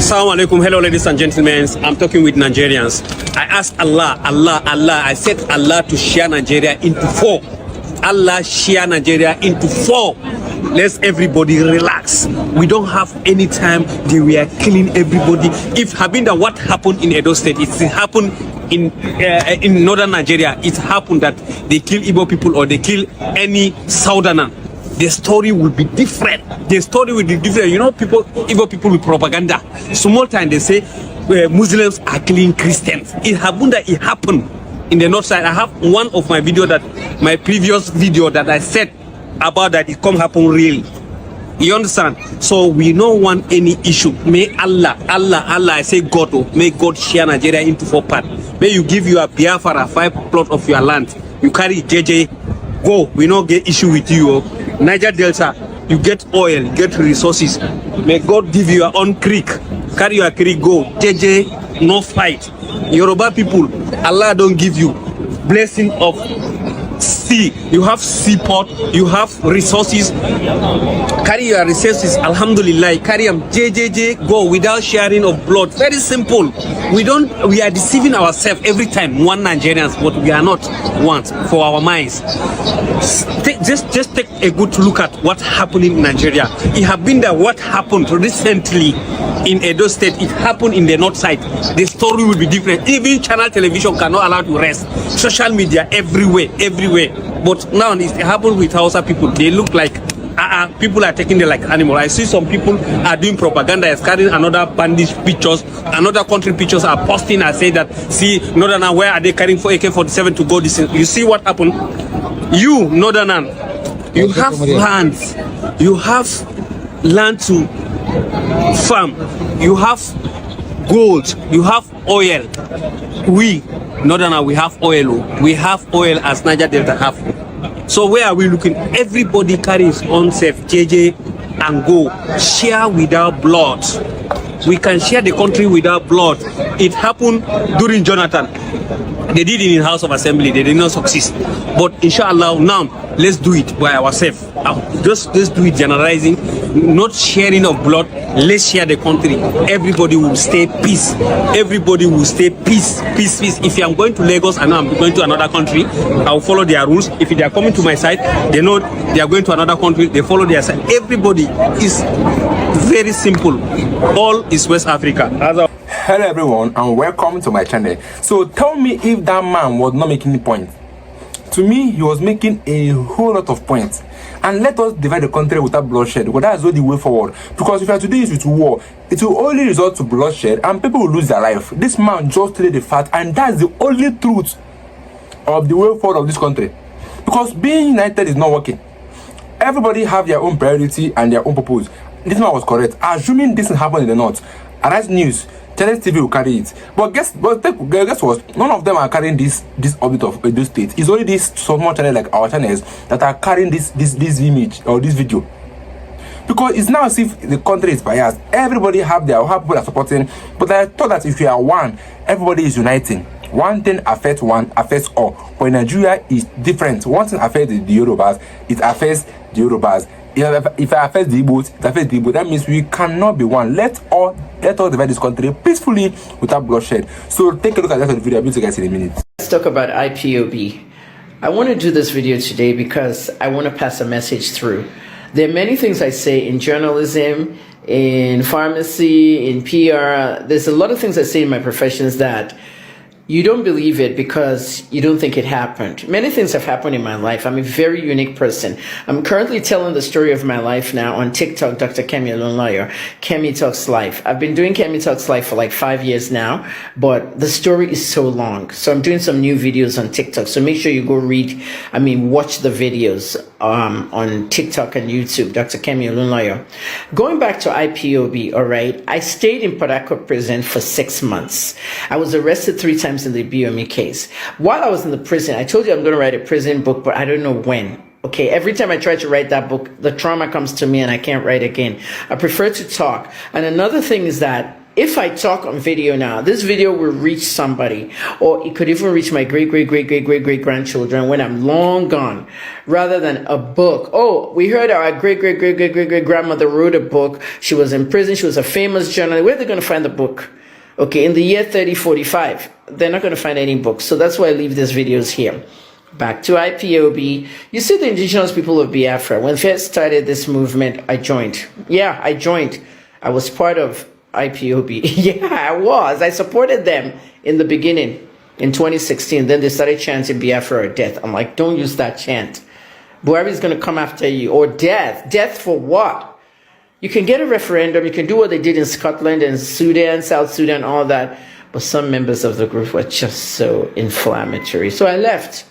Assalamu alaikum. Hello, ladies and gentlemen. I'm talking with Nigerians. I asked Allah. I said Allah to share Nigeria into four. Allah share Nigeria into four. Let's everybody relax. We don't have any time. They were killing everybody. If Habinda, what happened in Edo State, it happened in northern Nigeria. It happened that they kill Igbo people or they kill any southerner. The story will be different. The story will be different. You know, Igbo people with propaganda. Small time they say Muslims are killing Christians. It happened that it happened in the north side. I have one of my previous video that I said about that it can't happen really. You understand? So we don't want any issue. May Allah, I say God, may God share Nigeria into four parts. May you give your Biafra 5 plot of your land. You carry JJ, go. We don't get issue with you. Niger Delta, you get oil, get resources. May God give you your own creek. Carry your creek, go. JJ, no fight. Yoruba people, Allah don't give you blessing of sea. You have seaport, you have resources. Carry your resources, alhamdulillah. Carry them, JJJ, go without sharing of blood. Very simple. We are deceiving ourselves every time. One Nigerians, but we are not one for our minds. Just take a good look at what happened in Nigeria. It have been that what happened recently in Edo State, it happened in the north side. The story will be different. Even channel television cannot allow to rest. Social media everywhere. But now it happened with Hausa people. They look like people are taking them like animal. I see some people are doing propaganda, is carrying another bandit pictures, another country pictures are posting and say that, see, Northern, where are they carrying for AK-47 to go this? You see what happened? You, Northern, you have lands, you have land to farm, you have gold, you have oil. We, Northern, we have oil. We have oil as Niger Delta have. So where are we looking? Everybody carries on self, JJ, and go. Share without blood. We can share the country without blood. It happened during Jonathan. They did it in House of Assembly. They did not succeed. But inshallah, now let's do it by ourselves. Let's do it generalizing, not sharing of blood. Let's share the country. Everybody will stay peace. Everybody will stay peace. If I'm going to Lagos and I'm going to another country, I'll follow their rules. If they are coming to my side, they know they are going to another country, they follow their side. Everybody is very simple. All is West Africa. Hello everyone and welcome to my channel. So tell me if that man was not making any point. To me, he was making a whole lot of points. And let us divide the country without bloodshed, because that's not the way forward. Because if you are to do this with war, it will only result to bloodshed and people will lose their life. This man just stated the fact, and that's the only truth of the way forward of this country. Because being united is not working. Everybody have their own priority and their own purpose. This man was correct. Assuming this happened in the north, and that's news, Channel TV will carry it. But guess what? None of them are carrying this orbit of Edo State. It's only this small channel like our channels that are carrying this image or this video. Because it's now as if the country is biased. Everybody have their how people are supporting. But I thought that if you are one, everybody is uniting. One thing affects one, affects all. But in Nigeria, it's different. One thing affects the Yorubas, it affects the Yorubas. If it affects the Igbos, it affects the Igbos. That means we cannot be one. Let us divide this country peacefully without bloodshed. So take a look at that video. I'll be with you guys in a minute. Let's talk about IPOB. I want to do this video today because I want to pass a message through. There are many things I say in journalism, in pharmacy, in PR. There's a lot of things I say in my professions that you don't believe it because you don't think it happened. Many things have happened in my life. I'm a very unique person. I'm currently telling the story of my life now on TikTok, Dr. Kemi Olunlayo, Kemi Talks Life. I've been doing Kemi Talks Life for like 5 years now, but the story is so long. So I'm doing some new videos on TikTok. So make sure you go watch the videos on TikTok and YouTube, Dr. Kemi Olunlayo. Going back to IPOB, all right, I stayed in Port Harcourt prison for 6 months. I was arrested 3 times in the BOME case. While I was in the prison, I told you I'm going to write a prison book, but I don't know when. Okay, every time I try to write that book, the trauma comes to me and I can't write again. I prefer to talk. And another thing is that if I talk on video now, this video will reach somebody, or it could even reach my great grandchildren when I'm long gone, rather than a book. Oh, we heard our great grandmother wrote a book. She was in prison. She was a famous journalist. Where are they going to find the book? Okay, in the year 3045, they're not going to find any books. So that's why I leave these videos here. Back to IPOB. You see, the indigenous people of Biafra, when first started this movement, I joined. Yeah, I joined. I was part of IPOB. Yeah, I was. I supported them in the beginning in 2016. Then they started chanting Biafra or death. I'm like, don't use that chant. Buhari's going to come after you. Or death. Death for what? You can get a referendum. You can do what they did in Scotland and Sudan, South Sudan, all that. But some members of the group were just so inflammatory. So I left.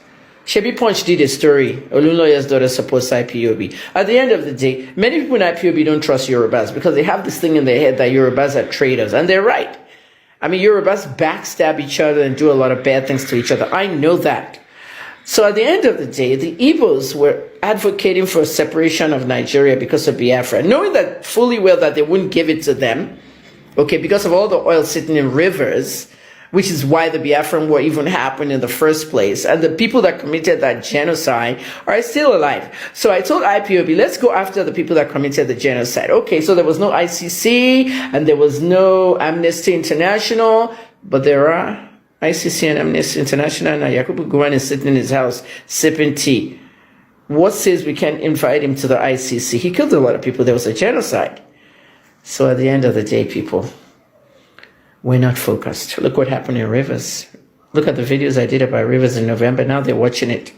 Shebi Punch did a story. Olunloyo's daughter supports IPOB. At the end of the day, many people in IPOB don't trust Yorubas because they have this thing in their head that Yorubas are traitors. And they're right. I mean, Yorubas backstab each other and do a lot of bad things to each other. I know that. So at the end of the day, the Igbos were advocating for a separation of Nigeria because of Biafra, knowing that fully well that they wouldn't give it to them, okay, because of all the oil sitting in rivers, which is why the Biafran War even happened in the first place. And the people that committed that genocide are still alive. So I told IPOB, let's go after the people that committed the genocide. Okay, so there was no ICC and there was no Amnesty International, but there are ICC and Amnesty International. Now Yakubu Gowon is sitting in his house sipping tea. What says we can't invite him to the ICC? He killed a lot of people. There was a genocide. So at the end of the day, people, we're not focused. Look what happened in Rivers. Look at the videos I did about Rivers in November. Now they're watching it.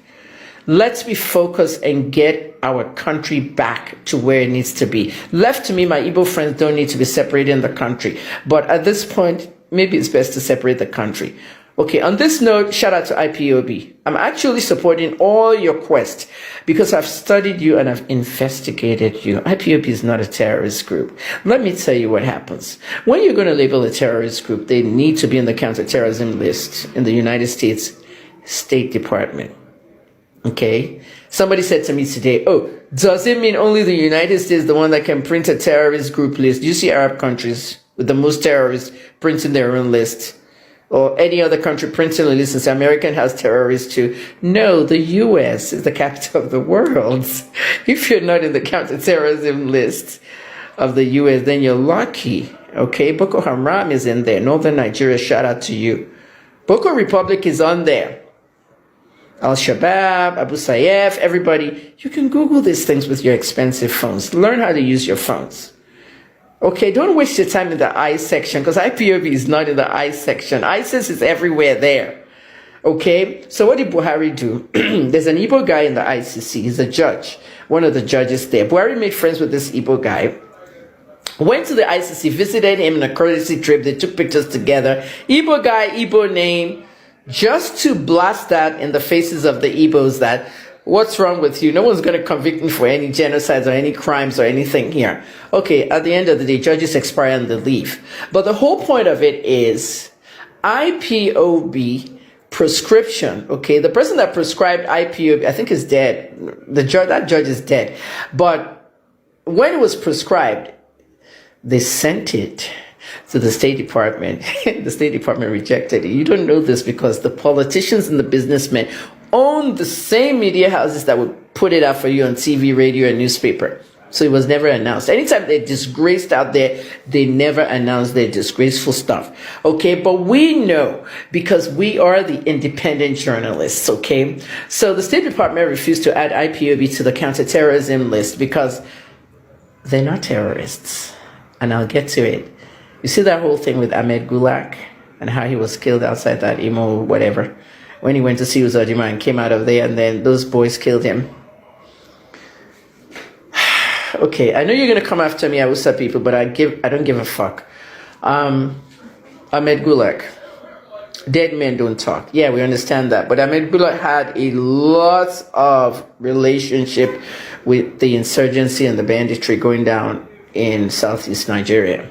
Let's be focused and get our country back to where it needs to be. Left to me, my Igbo friends don't need to be separated in the country. But at this point, maybe it's best to separate the country. Okay, on this note, shout out to IPOB. I'm actually supporting all your quest because I've studied you and I've investigated you. IPOB is not a terrorist group. Let me tell you what happens. When you're going to label a terrorist group, they need to be in the counterterrorism list in the United States State Department. Okay? Somebody said to me today, oh, does it mean only the United States is the one that can print a terrorist group list? Do you see Arab countries with the most terrorists printing their own list? Or any other country printing a list and say American has terrorists too? No, the US is the capital of the world. If you're not in the counterterrorism list of the US, then you're lucky. Okay, Boko Haram is in there. Northern Nigeria, shout out to you. Boko Republic is on there. Al-Shabaab, Abu Sayyaf, everybody. You can Google these things with your expensive phones. Learn how to use your phones. Okay, don't waste your time in the I section because IPOB is not in the I section. ISIS is everywhere there. Okay, so what did Buhari do? There's an Igbo guy in the ICC. He's a judge, one of the judges there. Buhari made friends with this Igbo guy. Went to the ICC, visited him in a courtesy trip. They took pictures together. Igbo guy, Igbo name, just to blast that in the faces of the Igbos that what's wrong with you? No one's going to convict me for any genocides or any crimes or anything here. Okay, at the end of the day, judges expire and they leave. But the whole point of it is IPOB prescription. Okay, the person that prescribed IPOB, I think, is dead. That judge is dead. But when it was prescribed, they sent it to the State Department. The State Department rejected it. You don't know this because the politicians and the businessmen own the same media houses that would put it out for you on TV, radio, and newspaper. So it was never announced. Anytime they're disgraced out there, they never announce their disgraceful stuff. Okay, but we know because we are the independent journalists. Okay, so the State Department refused to add IPOB to the counterterrorism list because they're not terrorists. And I'll get to it. You see that whole thing with Ahmed Gulak and how he was killed outside that Imo whatever when he went to see Uzodimma and came out of there and then those boys killed him. Okay, I know you're gonna come after me, Hausa people, but I don't give a fuck. Ahmed Gulak, dead men don't talk. Yeah, we understand that, but Ahmed Gulak had a lot of relationship with the insurgency and the banditry going down in southeast Nigeria.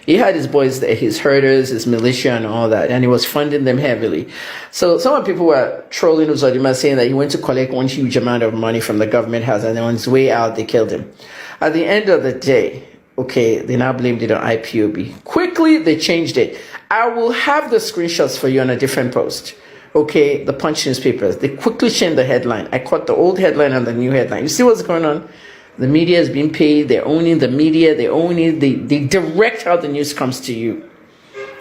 He had his boys there, his herders, his militia and all that, and he was funding them heavily. So some people were trolling Uzodimma saying that he went to collect one huge amount of money from the government house and then on his way out, they killed him. At the end of the day, Okay, they now blamed it on IPOB. Quickly, they changed it. I will have the screenshots for you on a different post. Okay, the Punch newspapers. They quickly changed the headline. I caught the old headline and the new headline. You see what's going on? The media is being paid. They're owning the media. They direct how the news comes to you.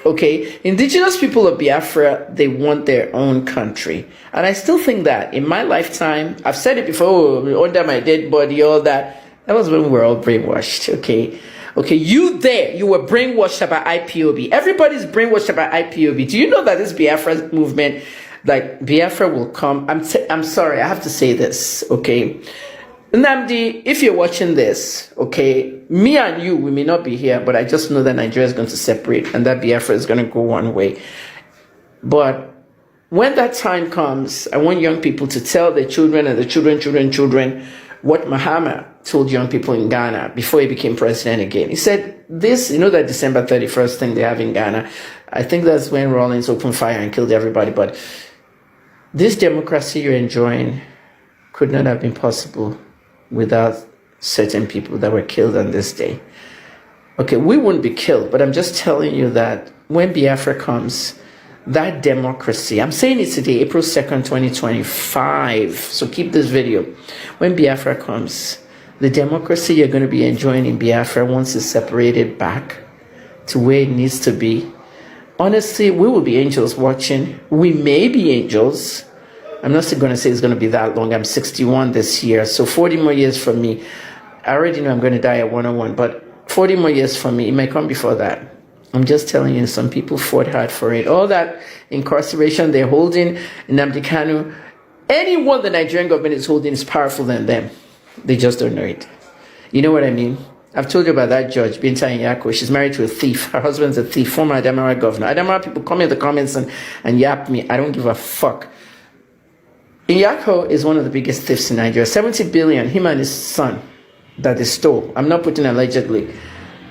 Okay, indigenous people of Biafra, they want their own country. And I still think that in my lifetime, I've said it before, under my dead body, all that. That was when we were all brainwashed, okay? Okay, you were brainwashed about IPOB. Everybody's brainwashed about IPOB. Do you know that this Biafra movement, like Biafra will come? I'm sorry, I have to say this, okay? Nnamdi, if you're watching this, okay, me and you, we may not be here, but I just know that Nigeria is going to separate and that Biafra is going to go one way. But when that time comes, I want young people to tell their children and the children what Mahama told young people in Ghana before he became president again. He said this, you know, that December 31st thing they have in Ghana. I think that's when Rawlings opened fire and killed everybody. But this democracy you're enjoying could not have been possible without certain people that were killed on this day. Okay, we wouldn't be killed, but I'm just telling you that when Biafra comes, that democracy, I'm saying it today, April 2nd, 2025, so keep this video. When Biafra comes, the democracy you're going to be enjoying in Biafra once it's separated back to where it needs to be, honestly, we will be angels watching. We may be angels. I'm not going to say it's going to be that long. I'm 61 this year, so 40 more years from me. I already know I'm going to die at 101, but 40 more years from me, it may come before that. I'm just telling you, some people fought hard for it. All that incarceration they're holding, Nnamdi Kanu, anyone the Nigerian government is holding is powerful than them. They just don't know it. You know what I mean? I've told you about that judge, Binta Nyako. She's married to a thief. Her husband's a thief, former Adamawa governor. Adamawa people come in the comments and yap me. I don't give a fuck. Nyako is one of the biggest thieves in Nigeria. 70 billion, him and his son, that they stole. I'm not putting allegedly.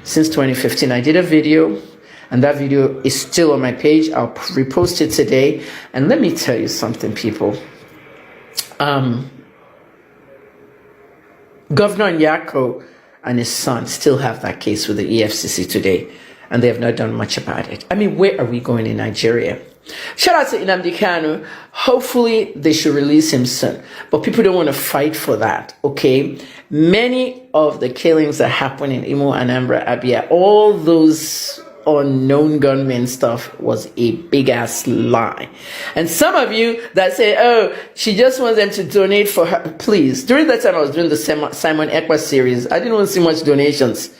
Since 2015, I did a video, and that video is still on my page. I'll repost it today. And let me tell you something, people. Governor Nyako and his son still have that case with the EFCC today, and they have not done much about it. I mean, where are we going in Nigeria? Shout out to Nnamdi Kanu. Hopefully, they should release him soon. But people don't want to fight for that, okay? Many of the killings that happen in Imo, Anambra, Abia, all those unknown gunmen stuff was a big-ass lie. And some of you that say, oh, she just wants them to donate for her. Please, during that time I was doing the Simon Ekpa series, I didn't want to see much donations.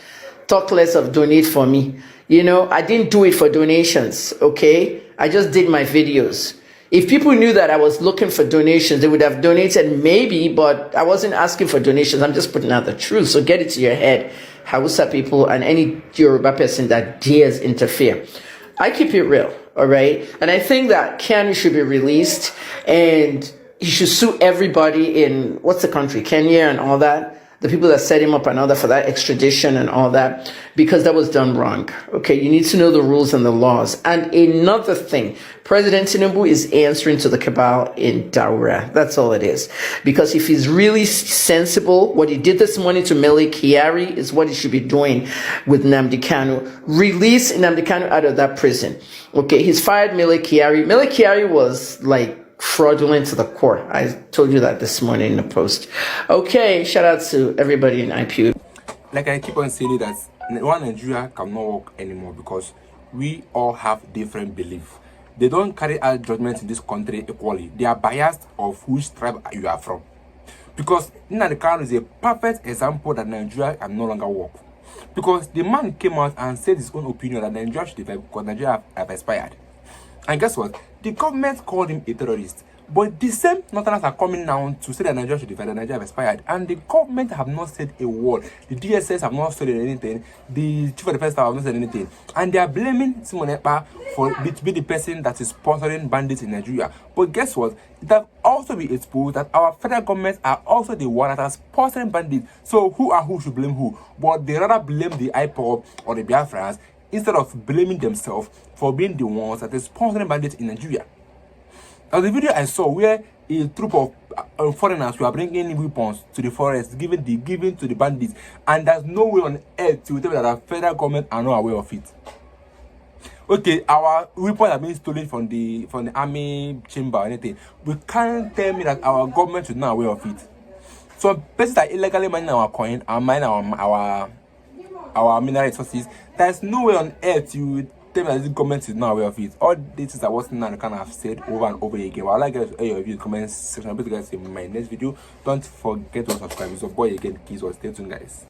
Talk less of donate for me. You know, I didn't do it for donations, okay? I just did my videos. If people knew that I was looking for donations, they would have donated maybe, but I wasn't asking for donations. I'm just putting out the truth. So get it to your head, Hausa people and any Yoruba person that dares interfere. I keep it real, all right? And I think that Kanu should be released and he should sue everybody in, what's the country, Kenya and all that. The people that set him up and all that for that extradition and all that, because that was done wrong. Okay, you need to know the rules and the laws. And another thing, President Tinubu is answering to the cabal in Daura. That's all it is. Because if he's really sensible, what he did this morning to Mele Kyari is what he should be doing with Nnamdi Kanu. Release Nnamdi Kanu out of that prison. Okay, he's fired Mele Kyari. Mele Kyari was like fraudulent to the core. I told you that this morning in the post. Okay, shout out to everybody in IPOB. Like I keep on saying that one Nigeria cannot work anymore because we all have different beliefs. They don't carry out judgment in this country equally. They are biased of which tribe you are from. Because Nnamdi Kanu is a perfect example that Nigeria can no longer work. Because the man came out and said his own opinion that Nigeria should divide because Nigeria have expired. And guess what? The government called him a terrorist. But the same Northerners are coming now to say that Nigeria should divide, that Nigeria have expired. And the government have not said a word. The DSS have not said anything. The Chief of Defense Staff have not said anything. And they are blaming Simon Ekpa to be the person that is sponsoring bandits in Nigeria. But guess what? It has also been exposed that our federal governments are also the one that are sponsoring bandits. So who should blame who? But they rather blame the IPOB or the Biafrans instead of blaming themselves for being the ones that are sponsoring bandits in Nigeria. Now the video I saw where a troop of foreigners who are bringing weapons to the forest, giving to the bandits, and there's no way on earth to tell me that the federal government are not aware of it. Okay, our weapons are being stolen from the army chamber or anything. We can't tell me that our government is not aware of it. So places that illegally mining our coin and mining our mineral resources, there's no way on earth you tell me that the government is not aware of it. All this is what I kind of said over and over again. Well, I'd like guys to hear your view in the comment section. I'll be guys in my next video. Don't forget to subscribe. It's your boy again, Keys. Stay tuned, guys.